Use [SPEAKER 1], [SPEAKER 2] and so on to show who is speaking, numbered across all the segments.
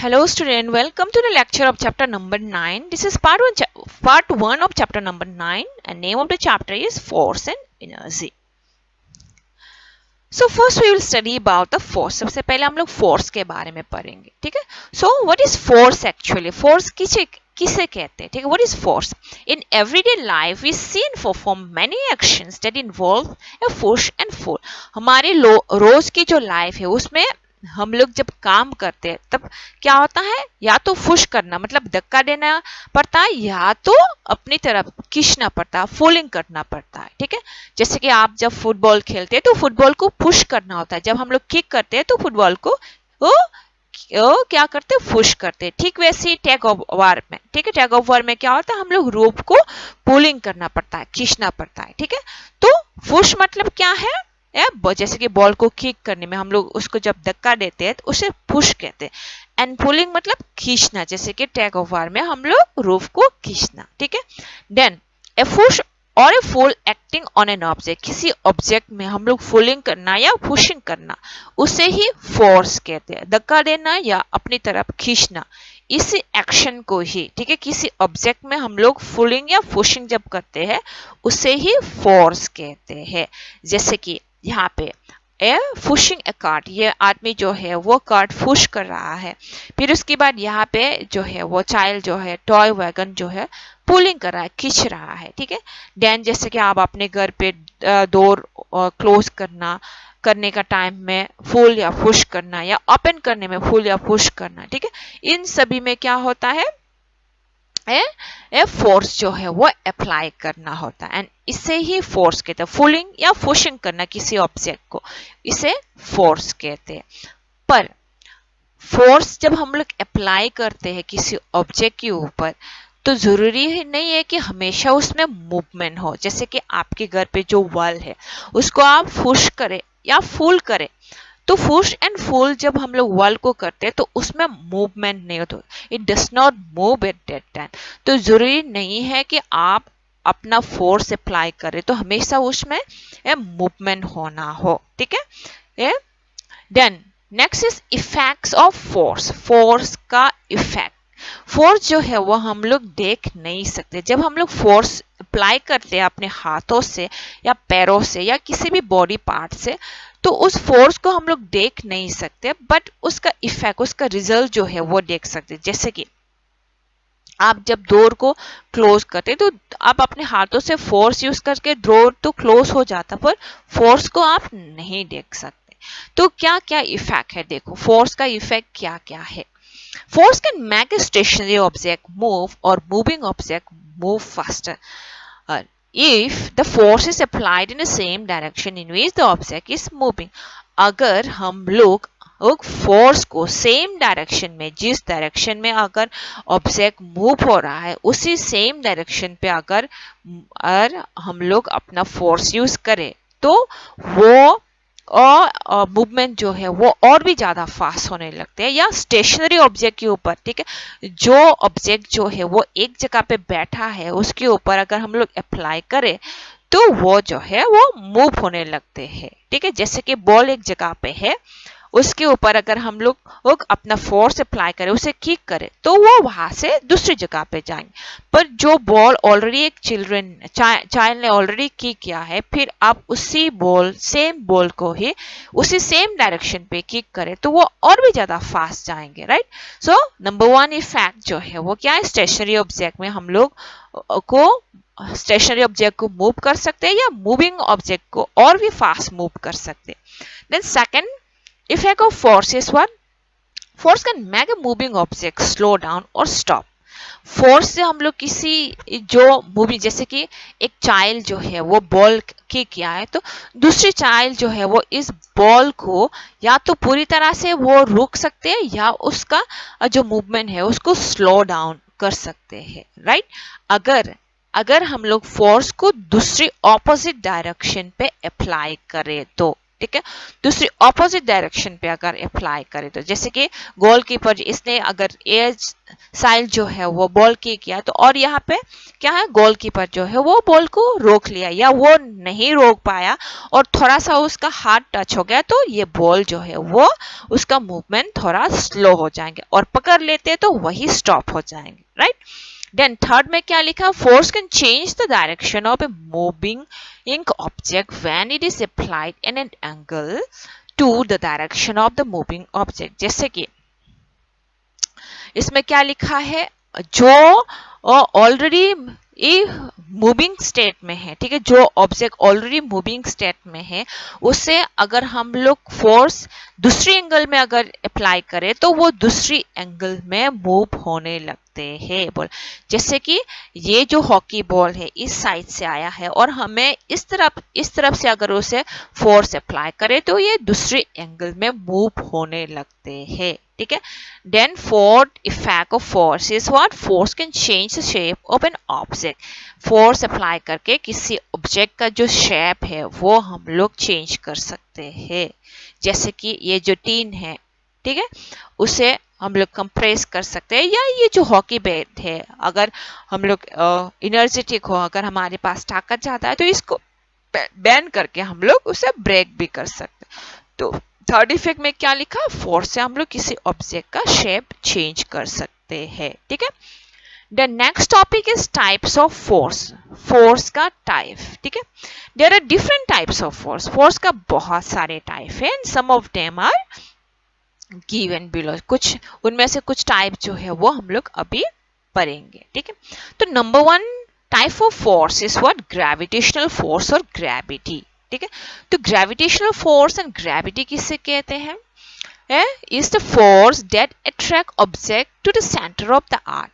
[SPEAKER 1] Hello student, welcome to the lecture of chapter number 9. This is part 1 of chapter number 9 and name of the chapter is Force and Energy. So first we will study about the force. सबसे पहले हम लोग force के बारे में पढ़ेंगे, ठीक है? So what is force actually? Force किसे कहते हैं, ठीक है? What is force? In everyday life we see and perform many actions that involve a push and pull. हमारे रोज की जो लाइफ है उसमें हम लोग जब काम करते हैं तब क्या होता है, या तो पुश करना मतलब धक्का देना पड़ता है, या तो अपनी तरफ खींचना पड़ता है, फोल्डिंग करना पड़ता है, ठीक है? जैसे कि आप जब फुटबॉल खेलते हैं तो फुटबॉल को पुश करना होता है, जब हम लोग किक करते हैं तो फुटबॉल को क्या करते हैं, पुश करते हैं। ठीक वैसे ही टैग ऑफ वार में, ठीक है, टैग ऑफ वार में क्या होता है, हम लोग रोप को पुलिंग करना पड़ता है, खींचना पड़ता है, ठीक है? तो पुश मतलब क्या है, जैसे कि बॉल को किक करने में हम लोग उसको जब धक्का देते हैं तो उसे पुश कहते हैं। एंड पुलिंग मतलब खींचना, जैसे कि टैग ऑफ वार में हम लोग रोप को खींचना, ठीक है? देन ए पुश और ए पुल एक्टिंग ऑन एन ऑब्जेक्ट, किसी ऑब्जेक्ट में हम लोग पुलिंग करना या पुशिंग करना उसे ही फोर्स कहते हैं। धक्का देना या अपनी तरफ खींचना, इस एक्शन को ही, ठीक है, किसी ऑब्जेक्ट में हम लोग पुलिंग या पुशिंग जब करते हैं उसे ही फोर्स कहते हैं। जैसे कि यहाँ पे पुशिंग ए कार्ट, ये आदमी जो है वो कार्ट पुश कर रहा है। फिर उसके बाद यहाँ पे जो है वो चाइल्ड जो है टॉय वैगन जो है पुलिंग कर रहा है, खींच रहा है, ठीक है? देन जैसे कि आप अपने घर पे डोर क्लोज करने का टाइम में फुल या पुश करना, या ओपन करने में फुल या पुश करना, ठीक है? इन सभी में क्या होता है, फोर्स जो है वो अप्लाई करना होता है। एंड इसे ही फोर्स कहते हैं। फुलिंग या पुशिंग करना किसी ऑब्जेक्ट को, इसे फोर्स कहते हैं। पर फोर्स जब हम लोग अप्लाई करते हैं किसी ऑब्जेक्ट के ऊपर तो जरूरी नहीं है कि हमेशा उसमें मूवमेंट हो। जैसे कि आपके घर पे जो वॉल है उसको आप पुश करें या फुल करें, तो पुश एंड पुल जब हम लोग वॉल को करते हैं तो उसमें मूवमेंट नहीं होता, it does not move at that time. तो जरूरी नहीं है कि आप अपना फोर्स अप्लाई करें तो हमेशा उसमें मूवमेंट होना हो, ठीक है? Then next is effects of force. Force का इफेक्ट, फोर्स जो है वो हम लोग देख नहीं सकते। जब हम लोग फोर्स अप्लाई करते हैं अपने हाथों से या पैरों से या किसी भी बॉडी पार्ट से, तो उस फोर्स को हम लोग देख नहीं सकते, बट उसका इफेक्ट, उसका रिजल्ट जो है वो देख सकते। जैसे कि आप जब डोर को क्लोज करते तो आप अपने हाथों से फोर्स यूज करके डोर तो क्लोज हो जाता, पर फोर्स को आप नहीं देख सकते। तो क्या क्या इफेक्ट है, देखो फोर्स का इफेक्ट क्या क्या है। Force can make a stationary object move or moving object move faster. If the force is applied in the same direction in which the object is moving. अगर हम लोग फोर्स को सेम डायरेक्शन में, जिस direction में अगर object move हो रहा है उसी सेम डायरेक्शन पे अगर हम लोग अपना फोर्स यूज करें तो वो और मूवमेंट जो है वो और भी ज्यादा फास्ट होने लगते हैं। या स्टेशनरी ऑब्जेक्ट के ऊपर, ठीक है, जो ऑब्जेक्ट जो है वो एक जगह पे बैठा है उसके ऊपर अगर हम लोग अप्लाई करें तो वो जो है वो मूव होने लगते हैं, ठीक है? जैसे कि बॉल एक जगह पे है, उसके ऊपर अगर हम लोग अपना फोर्स अप्लाई करें, उसे किक करें तो वो वहां से दूसरी जगह पे जाएंगे। पर जो बॉल ऑलरेडी एक चाइल्ड ने ऑलरेडी किक किया है, फिर आप उसी बॉल, सेम बॉल को ही उसी सेम डायरेक्शन पे किक करें तो वो और भी ज्यादा फास्ट जाएंगे, right? So number one effect जो है वो क्या है, स्टेशनरी ऑब्जेक्ट में हम लोग को स्टेशनरी ऑब्जेक्ट को मूव कर सकते हैं या मूविंग ऑब्जेक्ट को और भी फास्ट मूव कर सकते हैं। Then second effect of force is what? Force can make a moving object slow down or stop. Force से हम लोग किसी जो मूवी, जैसे कि एक चाइल्ड जो है वो बॉल किक किया है तो दूसरी चाइल्ड जो है वो इस बॉल को या तो पूरी तरह से वो रोक सकते हैं या उसका जो मूवमेंट है उसको स्लो डाउन कर सकते हैं, राइट? अगर हम लोग फोर्स को दूसरी ऑपोजिट डायरेक्शन पे अप्लाई करें तो, ठीक है। दूसरी ऑपोजिट डायरेक्शन पे अगर अप्लाई करें तो जैसे कि गोलकीपर इसने अगर एज साइल जो है वो बॉल की किया तो और यहाँ पे क्या है गोलकीपर जो है वो बॉल को रोक लिया या वो नहीं रोक पाया और थोड़ा सा उसका हाथ टच हो गया तो ये बॉल जो है वो उसका मूवमेंट थोड़ा स्लो हो जाएंगे और पकड़ लेते तो वही स्टॉप हो जाएंगे, राइट। देन थर्ड में क्या लिखा, force can change the direction of a moving ink object when it is applied in an angle to the direction of the moving object। जैसे कि इसमें क्या लिखा है, जो ऑलरेडी मूविंग स्टेट में है, ठीक है, जो ऑब्जेक्ट ऑलरेडी मूविंग स्टेट में है उसे अगर हम लोग फोर्स दूसरी एंगल में अगर अप्लाई करें तो वो दूसरी एंगल में मूव होने लगते हैं। बोल जैसे कि ये जो हॉकी बॉल है इस साइड से आया है और हमें इस तरफ से अगर उसे फोर्स अप्लाई करें तो ये दूसरी एंगल में मूव होने लगते हैं, ठीक है। Then fourth effect of force is what, force can change the shape of an object. Force apply करके किसी ऑब्जेक्ट का जो शेप है वो हम लोग चेंज कर सकते हैं। जैसे कि ये जो टीन है, ठीक है, उसे हम लोग कंप्रेस कर सकते हैं, या ये जो हॉकी बैट है अगर हम लोग एनर्जेटिक हो, अगर हमारे पास ताकत ज्यादा है तो इसको बैन करके हम लोग उसे ब्रेक भी कर सकते हैं। तो थर्ड इफेक्ट में क्या लिखा, फोर्स से हम लोग किसी ऑब्जेक्ट का शेप चेंज कर सकते हैं, ठीक है। The next topic is types of force, force का टाइप, ठीक है। There are different types of force, force का बहुत सारे टाइप है and some of them are given below. कुछ उनमें से कुछ टाइप जो है वो हम लोग अभी पढ़ेंगे, ठीक है। तो number one type of force is what, gravitational force और ग्रेविटी, ठीक है। तो ग्रेविटेशनल फोर्स एंड ग्रेविटी किसे कहते हैं, is the force that attract object to the centre of the earth.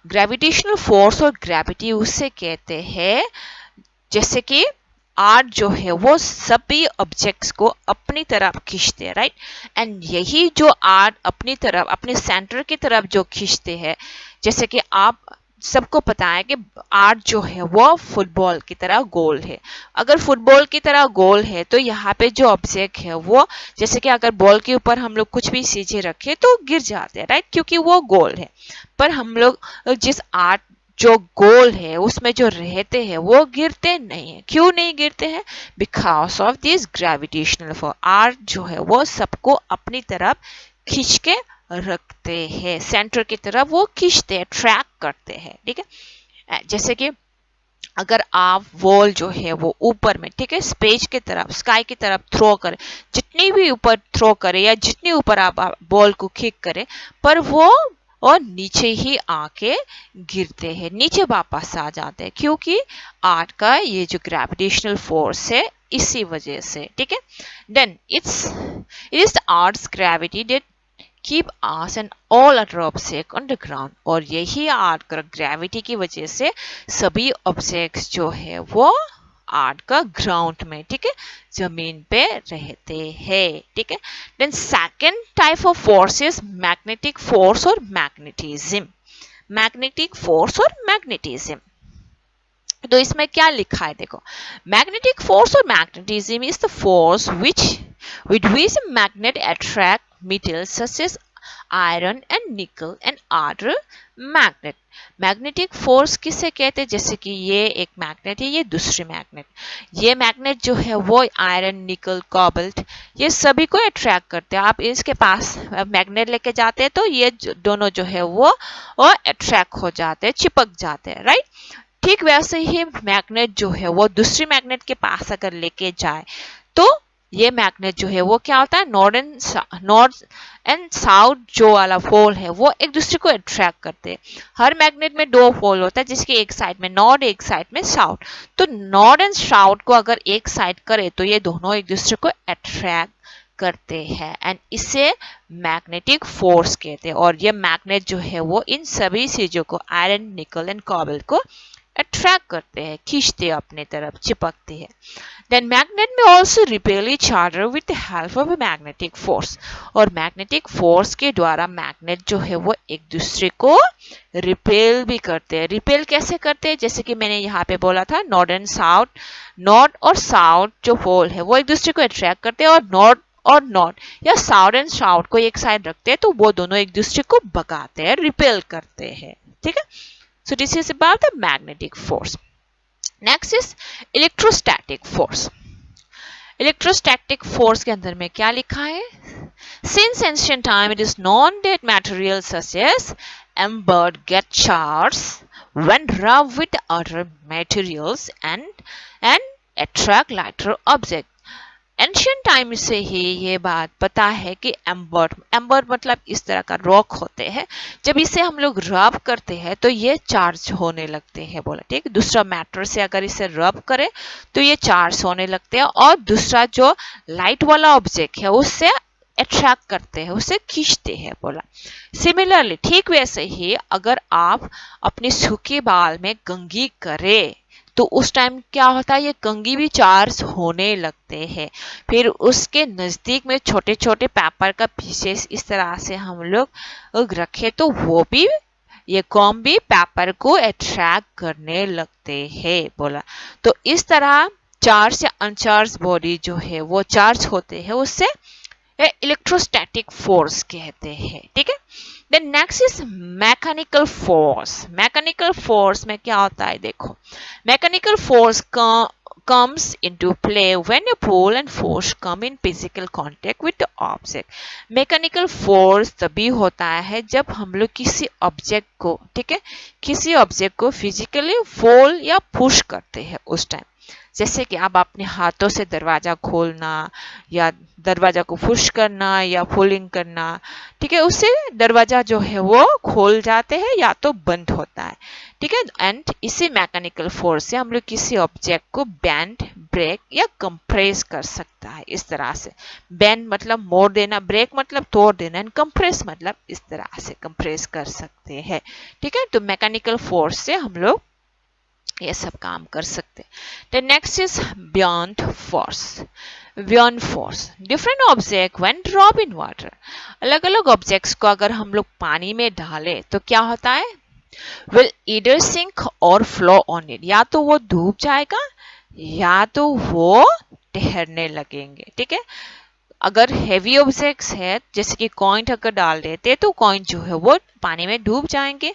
[SPEAKER 1] Gravitational force और ग्रेविटी उसे कहते हैं जैसे कि आर्ट जो है वो सभी ऑब्जेक्ट्स को अपनी तरफ खींचते हैं, राइट। एंड यही जो आर्ट अपनी तरफ अपने सेंटर की तरफ जो खींचते हैं, जैसे कि आप सबको पता है कि आर्ट जो है वो फुटबॉल की तरह गोल है। अगर फुटबॉल की तरह गोल है तो यहाँ पे जो ऑब्जेक्ट है वो, जैसे कि अगर बॉल के ऊपर हम लोग कुछ भी चीजें रखें तो गिर जाते हैं, राइट, क्योंकि वो गोल है। पर हम लोग जिस आर्ट जो गोल है उसमें जो रहते हैं वो गिरते नहीं है। क्यों नहीं गिरते हैं, because of this gravitational force. Art जो है वो सबको अपनी तरफ खींच के रखते हैं, सेंटर की तरफ वो खींचते हैं, ट्रैक करते हैं, ठीक है। जैसे कि अगर आप बॉल जो है वो ऊपर में, ठीक है, स्पेस की तरफ, स्काई की तरफ थ्रो करें, जितनी भी ऊपर थ्रो करें या जितनी ऊपर आप बॉल को किक करें, पर वो और नीचे ही आके गिरते हैं, नीचे वापस आ जाते हैं, क्योंकि आर्ट का ये जो ग्रेविटेशनल फोर्स है इसी वजह से, ठीक है। Then it is the earth's gravity that keep us and all other object on the ground. और यही आर्ट का ग्रेविटी की वजह से सभी ऑब्जेक्ट्स जो है वो आर्ट का ग्राउंड में, ठीक है, जमीन पे रहते हैं, ठीक है। Then second type of force is magnetic force और मैग्नेटिज्म। मैग्नेटिक फोर्स और मैग्नेटिज्म, तो इसमें क्या लिखा है देखो, मैग्नेटिक फोर्स और magnetism is the force with which a magnet attract metals such as iron and nickel and other magnet। Magnetic force किसे कहते हैं, जैसे कि ये एक मैग्नेट है, ये दूसरी मैग्नेट, ये मैग्नेट जो है वो आयरन, निकल, कोबाल्ट ये सभी को अट्रैक्ट करते हैं। आप इसके पास मैग्नेट लेके जाते हैं तो ये दोनों जो है वो अट्रैक्ट हो जाते हैं, चिपक जाते हैं, राइट। ठीक वैसे ही मैग्नेट जो है वो दूसरी मैग्नेट के पास अगर लेके जाए तो ये मैग्नेट जो है वो क्या होता है, नॉर्थ एंड साउथ जो वाला पोल है वो एक दूसरे को अट्रैक्ट करते हैं। हर मैग्नेट में दो पोल होता है, जिसके एक साइड में नॉर्थ, एक साइड में साउथ। तो नॉर्थ एंड साउथ को अगर एक साइड करे तो ये दोनों एक दूसरे को अट्रैक्ट करते हैं एंड इसे मैग्नेटिक फोर्स कहते हैं। और ये मैग्नेट जो है वो इन सभी चीजों को, आयरन, निकल एंड कोबाल्ट को अट्रैक्ट करते हैं, खींचते हैं अपने तरफ, चिपकते हैं। देन मैग्नेट में also repel each other with the help of a magnetic force, और मैग्नेटिक फोर्स के द्वारा मैग्नेट जो है वो एक दूसरे को रिपेल भी करते हैं। रिपेल कैसे करते हैं, जैसे कि मैंने यहाँ पे बोला था, नॉर्थ एंड साउथ, नॉर्थ और साउथ जो पोल है वो एक दूसरे को अट्रैक्ट करते हैं, और नॉर्थ या साउथ एंड साउथ को एक साइड रखते हैं तो वो दोनों एक दूसरे को भगाते हैं, रिपेल करते हैं, ठीक है। So this is about the magnetic force. Next is electrostatic force. Electrostatic force के अंदर में क्या लिखा है, since ancient time it is known that materials such as amber get charged when rubbed with other materials and attract lighter objects। Ancient time से ही ये बात पता है कि एम्बर मतलब इस तरह का रॉक होते हैं, जब इसे हम लोग रब करते हैं तो ये चार्ज होने लगते हैं, बोला ठीक। दूसरा मैटर से अगर इसे रब करें तो ये चार्ज होने लगते हैं, और दूसरा जो लाइट वाला ऑब्जेक्ट है उससे अट्रैक्ट करते हैं, उसे खींचते हैं, बोला। सिमिलरली ठीक वैसे ही अगर आप अपने सूखे बाल में कंघी करें तो उस टाइम क्या होता है, ये कंघी भी चार्ज होने लगते हैं। फिर उसके नजदीक में छोटे छोटे पेपर का पीसेस इस तरह से हम लोग रखे तो वो भी, ये कॉम भी पेपर को अट्रैक्ट करने लगते हैं, बोला। तो इस तरह चार्ज या अनचार्ज बॉडी जो है वो चार्ज होते हैं, उससे इलेक्ट्रोस्टैटिक फोर्स कहते हैं, ठीक है। Then next is mechanical force. Mechanical force में क्या होता है, देखो, mechanical force comes into play when a pull and force come in physical contact with the object। Mechanical force तभी होता है जब हम लोग किसी ऑब्जेक्ट को, ठीक है, किसी ऑब्जेक्ट को फिजिकली फोल या पुश करते हैं उस टाइम। जैसे कि आप अपने हाथों से दरवाजा खोलना या दरवाजा को पुश करना या पुलिंग करना, ठीक है, उससे दरवाजा जो है वो खोल जाते हैं या तो बंद होता है, ठीक है। एंड इसी मैकेनिकल फोर्स से हम लोग किसी ऑब्जेक्ट को बेंड, ब्रेक या कंप्रेस कर सकता है, इस तरह से। बेंड मतलब मोड़ देना, ब्रेक मतलब तोड़ देना, एंड कंप्रेस मतलब इस तरह से कंप्रेस कर सकते हैं, ठीक है। तो मैकेनिकल फोर्स से हम लोग ये सब काम कर सकते। The next is beyond force। beyond force, different object when drop in water। अलग अलग ऑब्जेक्ट्स को अगर हम लोग पानी में डालें तो क्या होता है, will either sink or flow on it। या तो वो डूब जाएगा या तो वो तैरने लगेंगे, ठीक है। अगर हेवी ऑब्जेक्ट्स है जैसे कि कॉइन अगर डाल देते तो कॉइन जो है वो पानी में डूब जाएंगे,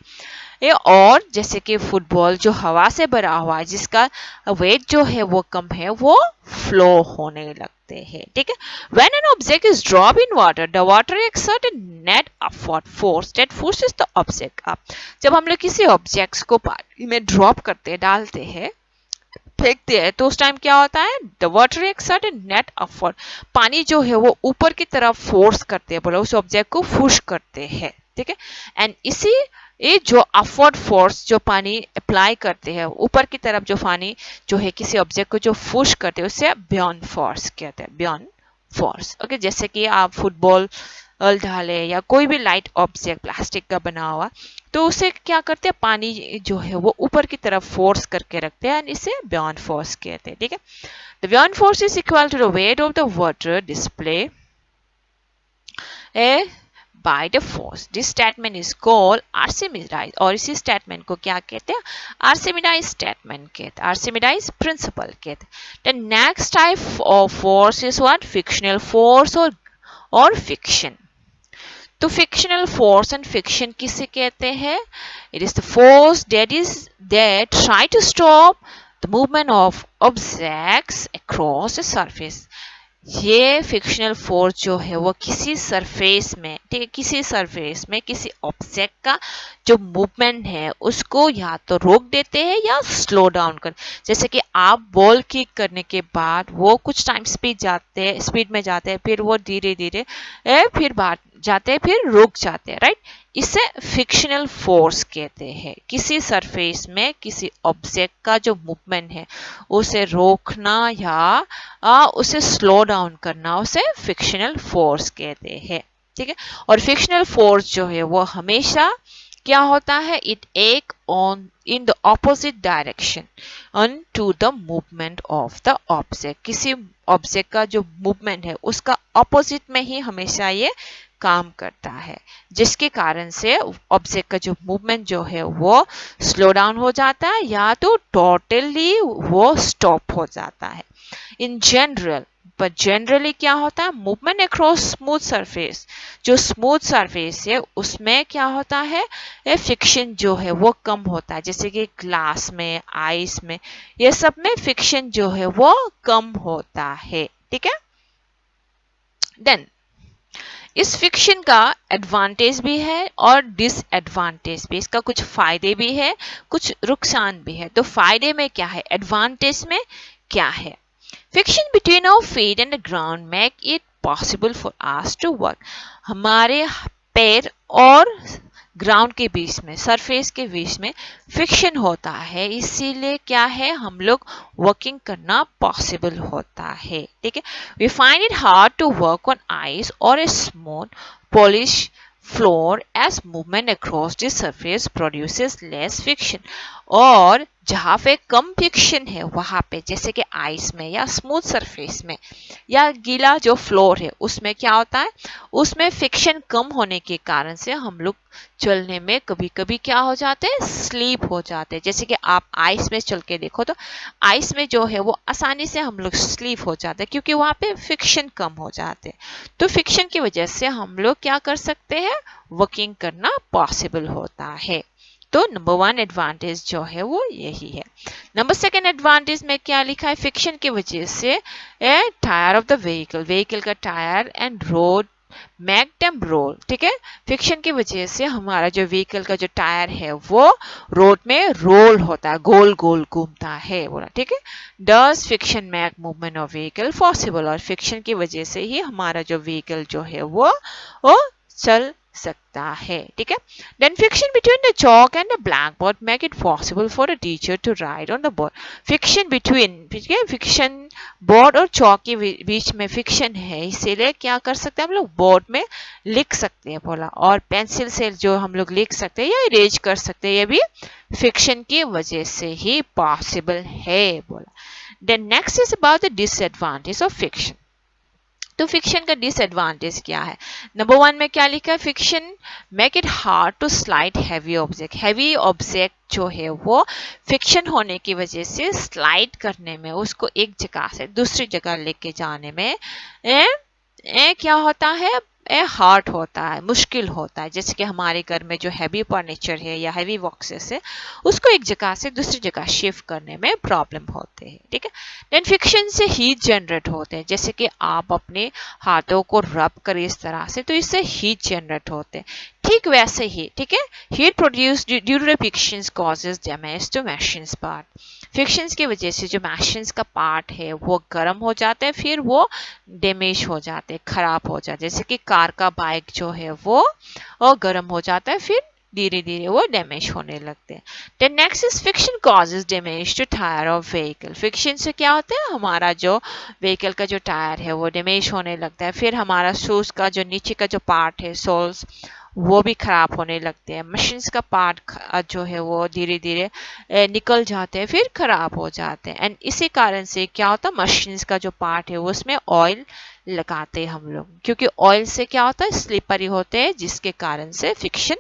[SPEAKER 1] और जैसे कि फुटबॉल जो हवा से भरा हुआ है जिसका वेट जो है वो कम है, वो फ्लो होने लगते हैं, ठीक है। When an object is dropped in water, the water exerts a net upward force that forces the object up। जब हम लोग किसी ऑब्जेक्ट्स को पानी में ड्रॉप करते हैं, डालते हैं, फेंकते हैं, तो उस टाइम क्या होता है, the water exert net upward, पानी जो है वो ऊपर की तरफ फोर्स करते हैं, बोला उस ऑब्जेक्ट को पुश करते हैं, ठीक है। एंड इसी ये जो अपवर्ड फोर्स जो पानी अप्लाई करते हैं ऊपर की तरफ, जो पानी जो है किसी ऑब्जेक्ट को जो पुश करते हैं उसे बियॉन्ड फोर्स कहते हैं, बियॉन्ड फोर्स, ओके। जैसे कि आप फुटबॉल डाले या कोई भी लाइट ऑब्जेक्ट प्लास्टिक का बना हुआ, तो उसे क्या करते हैं, पानी जो है वो ऊपर की तरफ फोर्स करके रखते हैं, इसे बियॉन्ड फोर्स कहते हैं, ठीक है। The buoyant force is equal to the weight of the water displace a by the force। this statement is called Archimedes, और इसी स्टेटमेंट को क्या कहते हैं, Archimedes statement कहते हैं, Archimedes principle कहते हैं। The next type of force is what, fictional force और fiction। तो फिक्शनल फोर्स एंड फिक्शन किसे कहते हैं, it is the force that try to stop the movement of objects across a surface। ये frictional force जो है वो किसी सरफेस में, ठीक है, किसी सरफेस में किसी ऑब्जेक्ट का जो मूवमेंट है उसको या तो रोक देते हैं या स्लो डाउन कर। जैसे कि आप बॉल किक करने के बाद वो कुछ टाइम स्पीड में जाते हैं, फिर वो धीरे धीरे फिर बात जाते हैं, फिर रुक जाते हैं, राइट। इसे फिक्शनल फोर्स कहते हैं। किसी सरफेस में किसी ऑब्जेक्ट का जो मूवमेंट है उसे रोकना या उसे स्लो डाउन करना, उसे फिक्शनल फोर्स कहते हैं, ठीक है। और फिक्शनल फोर्स जो है वो हमेशा क्या होता है, it act on in the opposite direction on to the movement of the object. किसी ऑब्जेक्ट का जो मूवमेंट है उसका ऑपोजिट में ही हमेशा ये काम करता है, जिसके कारण से ऑब्जेक्ट का जो मूवमेंट जो है वो स्लो डाउन हो जाता है या तो टोटली वो स्टॉप हो जाता है। इन जनरल, पर जनरली क्या होता है, मूवमेंट अक्रॉस स्मूथ सरफेस, जो स्मूथ सरफेस है उसमें क्या होता है, ये फ्रिक्शन जो है वो कम होता है, जैसे कि ग्लास में, आइस में, ये सब में फ्रिक्शन जो है वो कम होता है। ठीक है, देन इस फ्रिक्शन का एडवांटेज भी है और डिसएडवांटेज भी, इसका कुछ फायदे भी है, कुछ नुकसान भी है। तो फायदे में क्या है, एडवांटेज में क्या है, friction between our feet and the ground make it possible for us to work। हमारे पैर और ग्राउंड के बीच में, सरफेस के बीच में फ्रिक्शन होता है, इसीलिए क्या है, हम लोग वर्किंग करना पॉसिबल होता है। ठीक है, we find it hard to work on ice और a smooth polish floor as movement across the surface produces less friction। और जहां पे कम फ्रिक्शन है वहां पे, जैसे कि आइस में या स्मूथ सरफेस में या गीला जो फ्लोर है उसमें क्या होता है, उसमें फ्रिक्शन कम होने के कारण से हम लोग चलने में कभी कभी क्या हो जाते हैं, स्लीप हो जाते हैं। जैसे कि आप आइस में चल के देखो तो आइस में जो है वो आसानी से हम लोग स्लीप हो जाते हैं क्योंकि वहां पे फ्रिक्शन कम हो जाते हैं। तो फ्रिक्शन की वजह से हम लोग क्या कर सकते हैं, वर्किंग करना पॉसिबल होता है। तो नंबर वन एडवांटेज जो है वो यही है। नंबर सेकेंड एडवांटेज में क्या लिखा है, फ्रिक्शन की वजह से tyre of the vehicle, vehicle का tyre and road make them roll. ठीक है, फ्रिक्शन की वजह से हमारा जो व्हीकल का जो टायर है वो रोड में रोल होता है, गोल गोल घूमता है बोला। ठीक है, does friction make movement of vehicle possible, और फ्रिक्शन की वजह से ही हमारा जो व्हीकल जो है वो चल सकता है। ठीक है, then friction between the chalk and the black board make it possible for a teacher to write on the board. Friction between, ठीक है, फ्रिक्शन बोर्ड और चॉक के बीच में फ्रिक्शन है, इसीलिए क्या कर सकते हैं हम लोग, बोर्ड में लिख सकते हैं बोला, और पेंसिल से जो हम लोग लिख सकते हैं या इरेज कर सकते हैं, ये भी फ्रिक्शन की वजह से ही पॉसिबल है बोला। Then next is about the disadvantage of friction. तो फ्रिक्शन का डिसएडवांटेज क्या है, नंबर वन में क्या लिखा है, friction make it hard to slide heavy object. Heavy object जो है वो फ्रिक्शन होने की वजह से स्लाइड करने में, उसको एक जगह से दूसरी जगह लेके जाने में क्या होता है, हार्ड होता है, मुश्किल होता है। जैसे कि हमारे घर में जो हैवी फर्नीचर है या हैवी बॉक्सेस है उसको एक जगह से दूसरी जगह शिफ्ट करने में प्रॉब्लम होते हैं। ठीक है, देन फ्रिक्शन से हीट जनरेट होते हैं, जैसे कि आप अपने हाथों को रब करें इस तरह से तो इससे हीट जनरेट होते हैं। ठीक वैसे ही, ठीक है, heat produce due to friction causes damage to machines part. Friction की वजह से जो मशीन्स का पार्ट है वो गर्म हो जाता है, फिर वो डैमेज हो जाते हैं, खराब हो जाते हैं। जैसे कि कार का बाइक जो है वो गर्म हो जाता है, फिर धीरे धीरे वो डैमेज होने लगते हैं। Then next is friction causes damage to tyre of vehicle. Friction से क्या होता है, हमारा जो व्हीकल का जो टायर है वो डैमेज होने लगता है, फिर हमारा शूज का जो नीचे का जो पार्ट है, सोल्स, वो भी खराब होने लगते हैं। मशीन्स का पार्ट जो है वो धीरे धीरे निकल जाते हैं, फिर खराब हो जाते हैं। एंड इसी कारण से क्या होता है, मशीन्स का जो पार्ट है उसमें ऑयल लगाते हैं हम लोग, क्योंकि ऑयल से क्या होता है, स्लिपरी होते हैं, जिसके कारण से फ्रिक्शन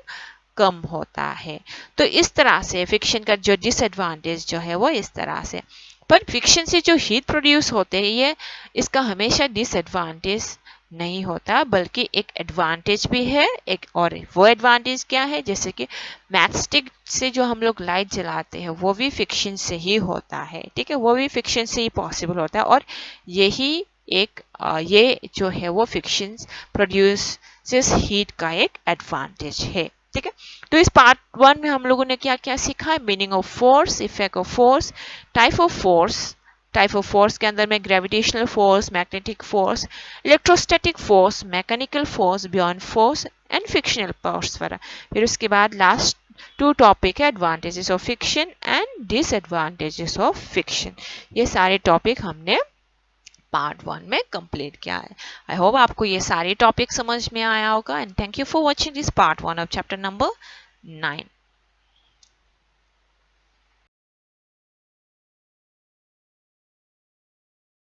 [SPEAKER 1] कम होता है। तो इस तरह से फ्रिक्शन का जो डिसएडवांटेज जो है वो इस तरह से। पर फ्रिक्शन से जो हीट प्रोड्यूस होते हैं ये, इसका हमेशा डिसएडवांटेज नहीं होता, बल्कि एक एडवांटेज भी है। एक और वो एडवांटेज क्या है, जैसे कि मैचस्टिक से जो हम लोग लाइट जलाते हैं वो भी फ्रिक्शन से ही होता है। ठीक है, वो भी फ्रिक्शन से ही पॉसिबल होता है, और यही एक ये जो है वो फ्रिक्शन प्रोड्यूसेस हीट का एक एडवांटेज है। ठीक है, तो इस पार्ट वन में हम लोगों ने क्या क्या सीखा है, meaning of force, effect of force, type of force. Type of force के अंदर में gravitational force, magnetic force, electrostatic force, mechanical force, beyond force and frictional force वगैरह। फिर उसके बाद लास्ट टू टॉपिक है advantages of friction and disadvantages of friction. ये सारे टॉपिक हमने पार्ट वन में कंप्लीट किया है। आई होप आपको ये सारे टॉपिक समझ में आया होगा, and thank you for watching this part one of chapter number 9।